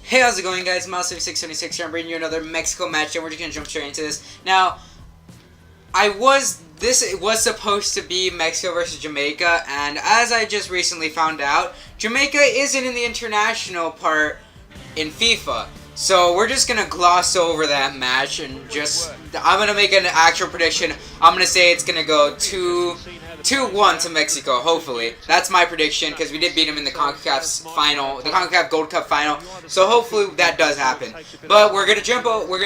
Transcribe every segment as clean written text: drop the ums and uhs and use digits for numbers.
Hey, how's it going, guys? Mouse676 here. I'm bringing you another Mexico match, and we're just gonna jump straight into this. Now, it was supposed to be Mexico versus Jamaica, and as I just recently found out, Jamaica isn't in the international part in FIFA. So we're just gonna gloss over that match and I'm gonna make an actual prediction. I'm gonna say it's gonna go 2-1 to Mexico. Hopefully, that's my prediction because we did beat them in the CONCACAF's final, the CONCACAF Gold Cup final. So hopefully that does happen. But we're gonna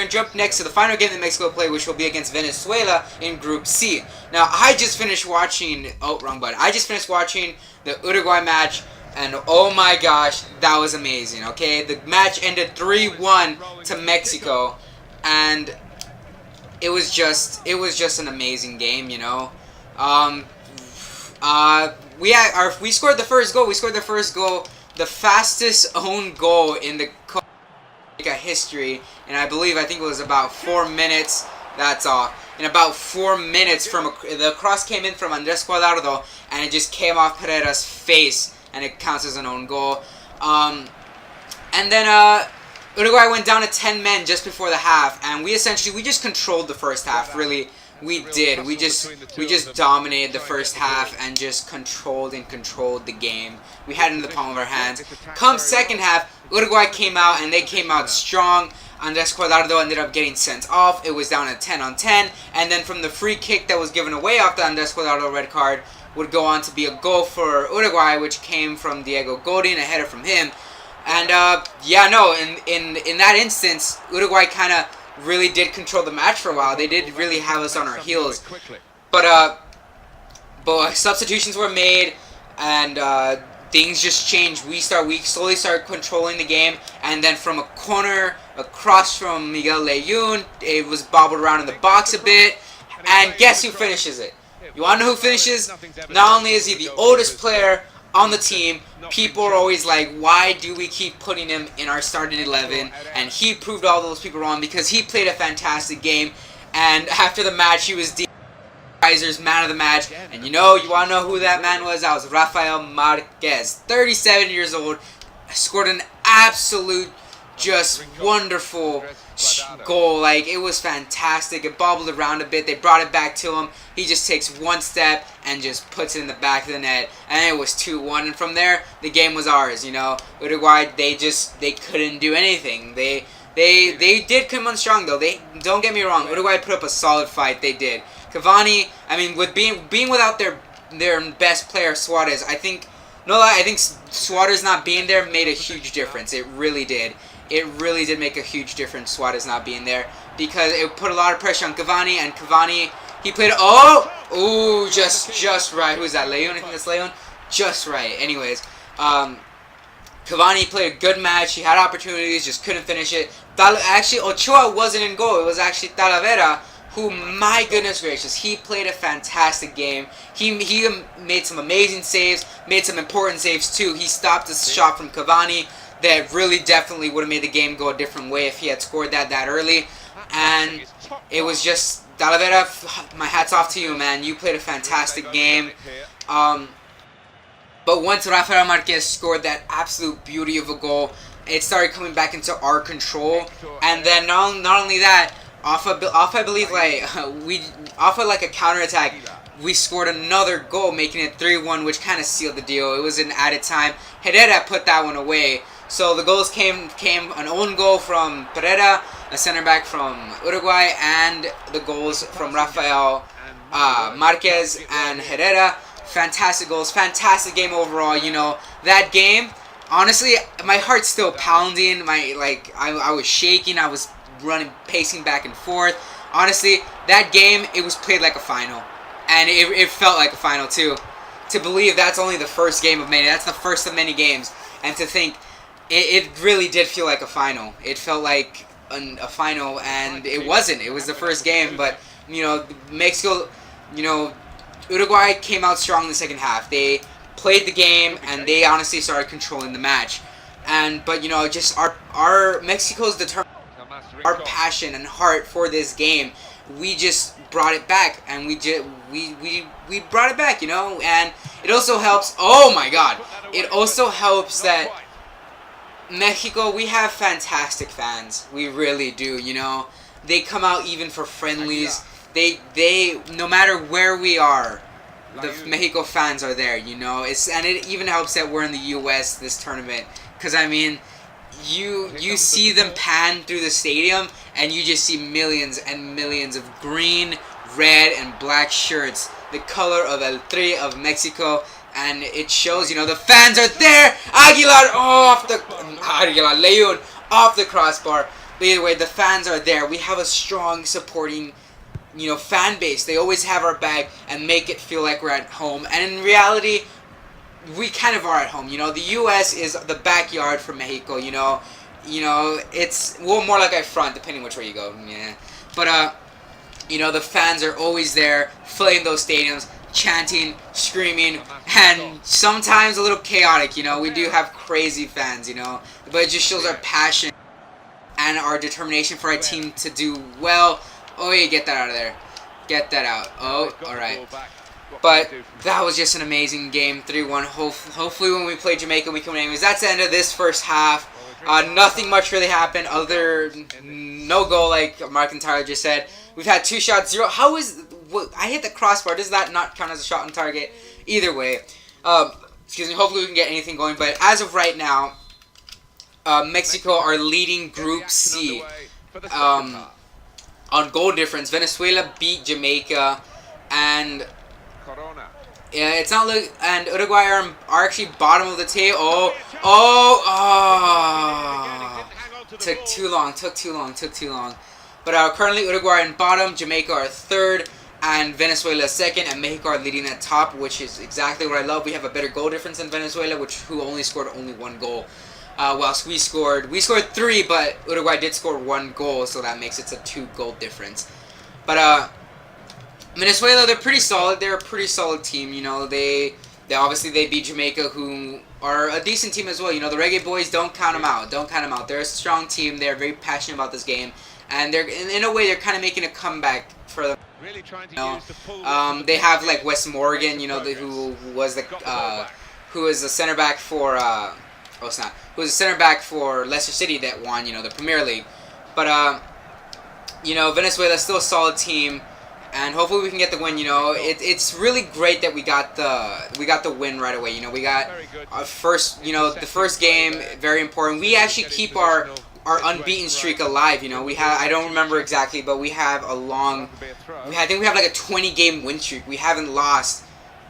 jump next to the final game that Mexico played, which will be against Venezuela in Group C. Now I just finished watching. Oh, wrong button. I just finished watching the Uruguay match. And oh my gosh, that was amazing, okay? The match ended 3-1 to Mexico, and it was just an amazing game, you know? We scored the first goal. We scored the first goal, the fastest own goal in the Costa Rica history, and I think it was about 4 minutes, that's all. In about 4 minutes, the cross came in from Andres Cuadrado, and it just came off Pereira's face, and it counts as an own goal. And then Uruguay went down to 10 men just before the half, and we just controlled the first half. Really, we did. We just dominated the first half and just controlled the game. We had it in the palm of our hands. Come second half, Uruguay came out, and they came out strong. Andres Cuadrado ended up getting sent off. It was down at 10-on-10, and then from the free kick that was given away off the Andres Cuadrado red card, would go on to be a goal for Uruguay, which came from Diego Godin, a header from him. And in that instance, Uruguay kind of really did control the match for a while. They did really have us on our heels. But substitutions were made, and things just changed. We slowly started controlling the game, and then from a corner across from Miguel Layun, it was bobbled around in the box a bit, and guess who finishes it? You want to know who finishes? Not only is he the oldest player on the team, people are always like, why do we keep putting him in our starting 11? And he proved all those people wrong because he played a fantastic game. And after the match, he was Kaiser's man of the match. And you want to know who that man was? That was Rafael Marquez, 37 years old, scored an absolute just wonderful goal. Like, it was fantastic. It bobbled around a bit. They brought it back to him. He just takes one step and just puts it in the back of the net, and it was 2-1. And from there, the game was ours. Uruguay, they couldn't do anything. They did come on strong though. Don't get me wrong. Uruguay put up a solid fight. They did. Cavani, I mean, with being without their best player Suarez, I think Suarez not being there made a huge difference. It really did. It really did make a huge difference, Suarez not being there, because it put a lot of pressure on Cavani, and Cavani, he played, just right. Who's that, Leon? I think that's Leon. Just right. Anyways, Cavani played a good match. He had opportunities, just couldn't finish it. Actually, Ochoa wasn't in goal. It was actually Talavera, who, my goodness gracious, he played a fantastic game. He made some amazing saves, made some important saves too. He stopped a shot from Cavani that really definitely would have made the game go a different way if he had scored that early. And it was just, Talavera, my hat's off to you, man. You played a fantastic game. But once Rafael Marquez scored that absolute beauty of a goal, it started coming back into our control. And then not only that, off I believe off like a counterattack, we scored another goal, making it 3-1, which kind of sealed the deal. It was an added time. Herrera put that one away. So the goals came an own goal from Pereira, a center back from Uruguay, and the goals from Rafael Marquez and Herrera. Fantastic goals, fantastic game overall. That game, honestly, my heart's still pounding. I was shaking. I was pacing back and forth. Honestly, that game, it was played like a final, and it felt like a final too. To believe that's only the first game of many. That's the first of many games, and to think it really did feel like a final. It felt like a final, and it wasn't. It was the first game, but Mexico, Uruguay came out strong in the second half. They played the game, and they honestly started controlling the match. But just our Mexico's our passion and heart for this game, we just brought it back, and we brought it back, and it also helps. Oh my God! It also helps that Mexico, we have fantastic fans. We really do, you know. They come out even for friendlies. They no matter where we are, the Mexico fans are there, you know. And it even helps that we're in the U.S. this tournament, because I mean, you see them pan through the stadium, and you just see millions and millions of green, red, and black shirts, the color of El Tri of Mexico, and it shows, you know, the fans are there. Leon off the crossbar. But either way, the fans are there. We have a strong supporting, you know, fan base. They always have our back and make it feel like we're at home. And in reality, we kind of are at home. You know, the U.S. is the backyard for Mexico. You know, it's more like a front, depending which way you go. Yeah, but you know, the fans are always there, filling those stadiums, chanting, screaming, and sometimes a little chaotic. You know, we do have crazy fans. You know, but it just shows our passion and our determination for our team to do well. Oh, yeah, get that out of there. Get that out. Oh, alright. But that was just an amazing game, 3-1. Hopefully when we play Jamaica, we can win. That's the end of this first half. Nothing much really happened no goal, like Mark and Tyler just said. We've had 2 shots, 0. I hit the crossbar. Does that not count as a shot on target? Either way. Excuse me. Hopefully we can get anything going. But as of right now, Mexico are leading Group C. On goal difference. Venezuela beat Jamaica, and yeah, it's not like, and Uruguay are actually bottom of the table. Took too long. But currently Uruguay in bottom, Jamaica are third, and Venezuela second, and Mexico are leading at top, which is exactly what I love. We have a better goal difference than Venezuela, who only scored 1 goal. Whilst we scored 3, but Uruguay did score 1 goal, so that makes it a 2-goal difference. But Venezuela, they're pretty solid. They're a pretty solid team. You know, they obviously they beat Jamaica, who are a decent team as well. You know, the Reggae Boys, don't count them out. They're a strong team. They're very passionate about this game, and they're in a way they're kind of making a comeback for them. You know, they have like Wes Morgan, you know, who was the center back for. Who was a center back for Leicester City that won, you know, the Premier League. But you know, Venezuela's still a solid team, and hopefully we can get the win. You know, it's really great that we got the win right away. You know, we got our first, you know, the first game, very important. We actually keep our unbeaten streak alive. You know, I don't remember exactly, but we have I think we have like a 20-game win streak. We haven't lost,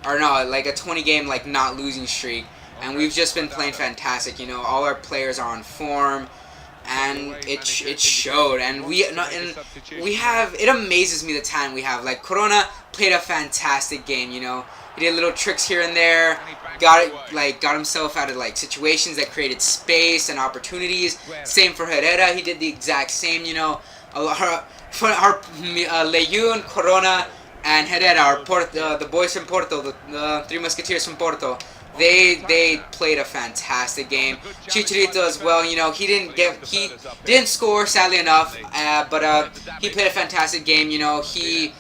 or no, like a 20-game like not losing streak. And we've just been playing fantastic. You know, all our players are on form, and it showed. And we have, it amazes me the talent we have. Like Corona played a fantastic game. You know, he did little tricks here and there, got himself out of like situations that created space and opportunities. Same for Herrera, he did the exact same. You know, Leon, Corona, and Herrera, the boys from Porto, the 3 Musketeers from Porto. They played a fantastic game. Chicharito as well. You know, he didn't score, sadly enough, but he played a fantastic game. You know, he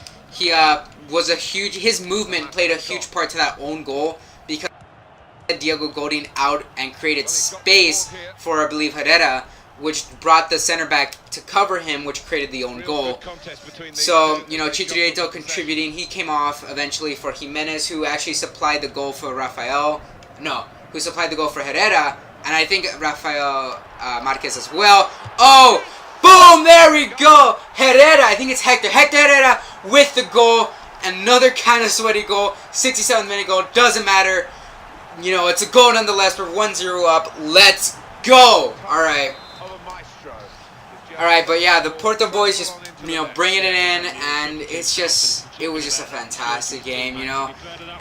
was his movement played a huge part to that own goal, because Diego Godin out and created space for, I believe, Herrera, which brought the center back to cover him, which created the own goal. So, you know, Chicharito contributing. He came off eventually for Jimenez, who actually supplied the goal for who supplied the goal for Herrera, and I think Rafael Marquez as well. Oh, boom, there we go. Herrera, I think it's Hector Herrera with the goal. Another kind of sweaty goal, 67th minute goal, doesn't matter. You know, it's a goal nonetheless. We're 1-0 up. Let's go. All right, but yeah, the Porto boys just, you know, bringing it in, and it was just a fantastic game, you know.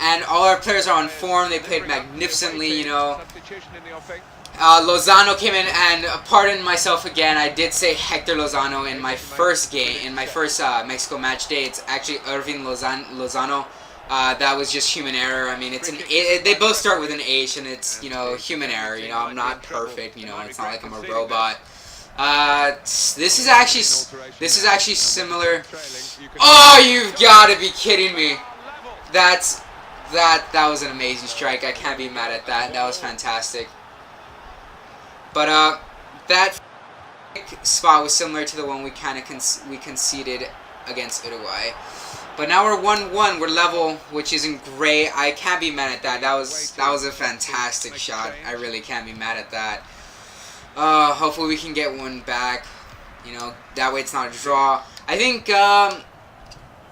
And all our players are on form. They played magnificently, you know. Lozano came in, and pardon myself again, I did say Hector Lozano in my first Mexico match day. It's actually Irving Lozano. That was just human error. I mean, they both start with an H, and it's, you know, human error. You know, I'm not perfect. You know, it's not like I'm a robot. This is actually similar. Oh, you've got to be kidding me! That was an amazing strike. I can't be mad at that. That was fantastic. But that spot was similar to the one we kind of conceded against Uruguay. But now we're 1-1. We're level, which isn't great. I can't be mad at that. That was a fantastic shot. I really can't be mad at that. Hopefully we can get one back. You know, that way it's not a draw. I think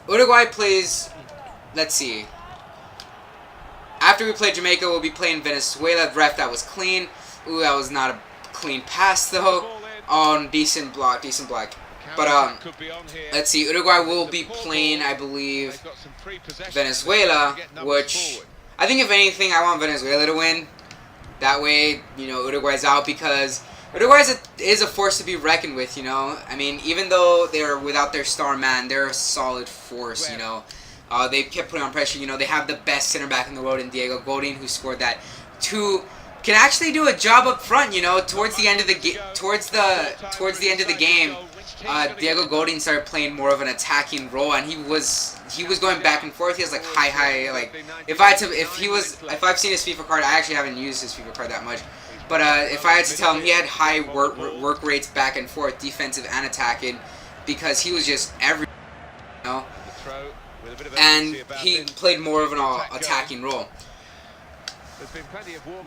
Uruguay plays. Let's see. After we play Jamaica, we'll be playing Venezuela. Ref, that was clean. Ooh, that was not a clean pass though. Oh, decent block, decent block. But let's see. Uruguay will be playing, I believe, Venezuela, which I think if anything, I want Venezuela to win. That way, you know, Uruguay's out because Uruguay is a force to be reckoned with. You know, I mean, even though they're without their star man, they're a solid force. You know, they kept putting on pressure. You know, they have the best center back in the world in Diego Godin, who scored that can actually do a job up front. You know, towards the end of the end of the game, Diego Godin started playing more of an attacking role, and he was going back and forth. He has like high like if I've seen his FIFA card, I actually haven't used his FIFA card that much, but if I had to tell him, he had high work rates back and forth, defensive and attacking, because he was just every, you know, and he played more of an attacking role.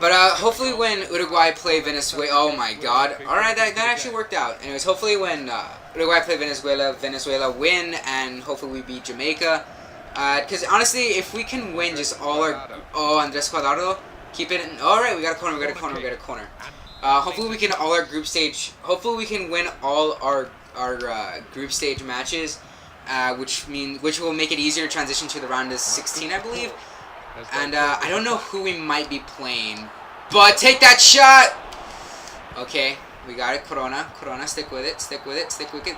But hopefully when Uruguay play Venezuela, oh my god, alright, that actually worked out. Anyways, hopefully when Uruguay play Venezuela win, and hopefully we beat Jamaica. Because honestly, if we can win just all our, Andres Cuadrado, keep it in, alright, we got a corner. Hopefully we can hopefully we can win all our group stage matches, which will make it easier to transition to the round of 16, I believe. And I don't know who we might be playing, but take that shot. Okay, we got it. Corona, stick with it.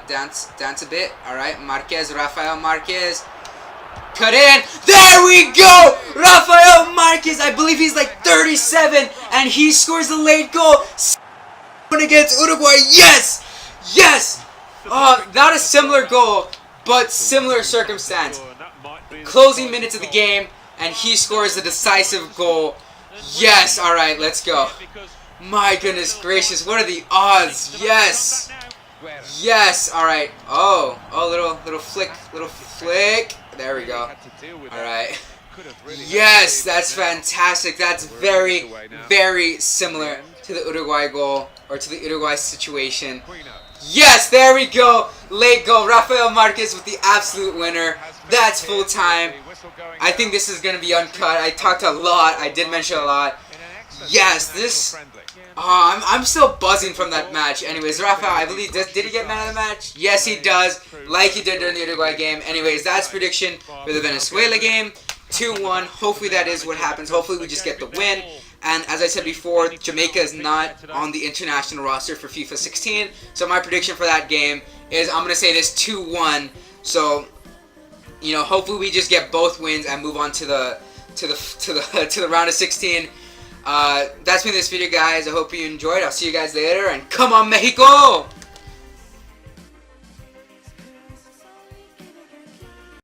Dance a bit. All right, Rafael Marquez, cut in. There we go, Rafael Marquez. I believe he's like 37, and he scores the late goal against Uruguay. Yes. Not a similar goal, but similar circumstance. Closing minutes of the game. And he scores the decisive goal. Yes, alright, let's go. My goodness gracious, what are the odds? Yes, alright. Little flick. There we go. Alright. Yes, that's fantastic. That's very, very similar to the Uruguay goal, or to the Uruguay situation. Yes, there we go. Late goal. Rafael Marquez with the absolute winner. That's full time. I think this is going to be uncut. I talked a lot. I did mention a lot. Yes, this... I'm still buzzing from that match. Anyways, Rafael, I believe, did he get man of the match? Yes, he does. Like he did during the Uruguay game. Anyways, that's prediction for the Venezuela game. 2-1. Hopefully that is what happens. Hopefully we just get the win. And as I said before, Jamaica is not on the international roster for FIFA 16. So my prediction for that game is, I'm going to say this 2-1. So, you know, hopefully we just get both wins and move on to the round of 16. That's been this video, guys. I hope you enjoyed. I'll see you guys later, and come on, Mexico!